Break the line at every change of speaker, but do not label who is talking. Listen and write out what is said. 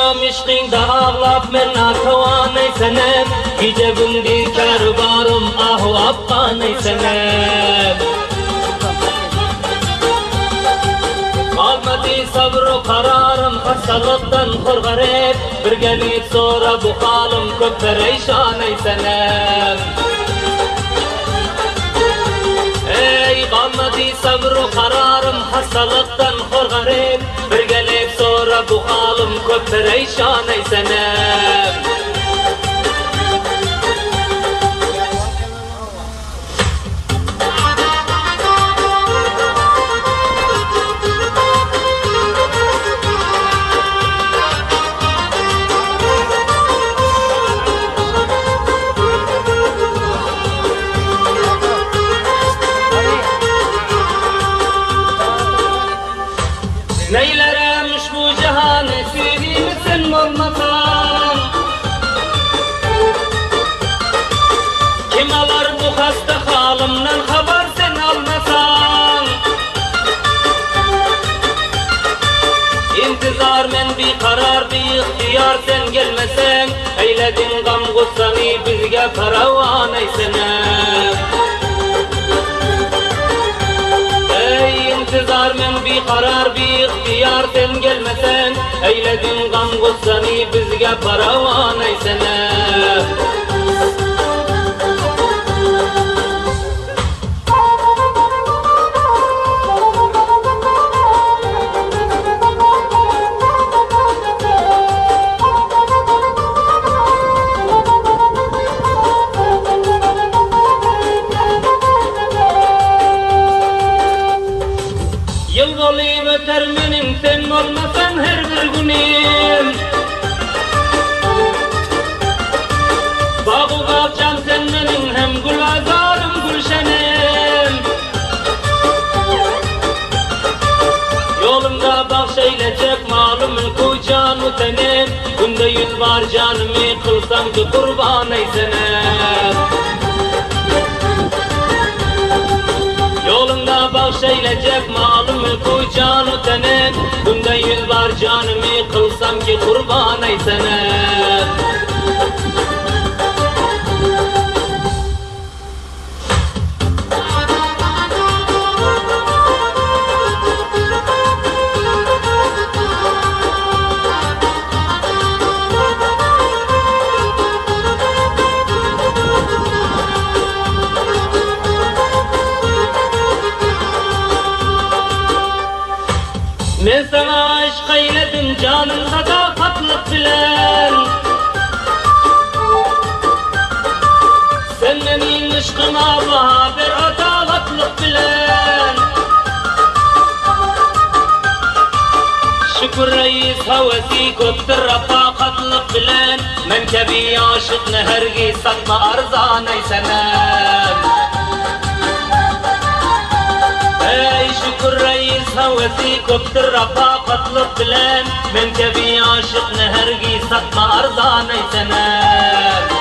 Bolam işqingda ağlap men natoanay senem Gece gündüz kerbarım ahu abbanay senem Kalmadı sabru kararım hastalıktan korgarep Bir gelip sonra bu halim köp perişanay senem Ey kalmadı sabru kararım hastalıktan korgarep Bir gelip sonra bu halim köp perişanay senem Neyleremiş bu cihanı sevgimizin olmasam Kim alır bu hasta halimden haber sen almasan İntizar men bir karar bir ihtiyar sen gelmesen Eyledin gam gussani bizge paravan eysenem İntizar men bir karar bir ihtiyar sen gelmesen Eyledin gam gussani bizge paravan eysenem Yıl boyu öter menim sen olmasan her bir günüm Bağı kalacağım sen menim hem gül azarım gülşenim Yolumda bahşeylecek malum mülkü canı tenim Günde 100 var canımı kılsam ki kurban eysenem Yolunda bahşeylecek malım mülkü canı tenem Günde 100 var canımı kılsam ki kurban eysenem Men sana aşk eyledim canın sadakatlık bilen Sen benim ışkıma haber adalatlık bilen Şükür reis havesi köptür rafakatlık bilen Men kebi aşık ne hergiz satma arzan eysenem Ey şükür reis havesi köptür rafakatlık bilen Men kebi aşık ne hergiz satma arzan eysenem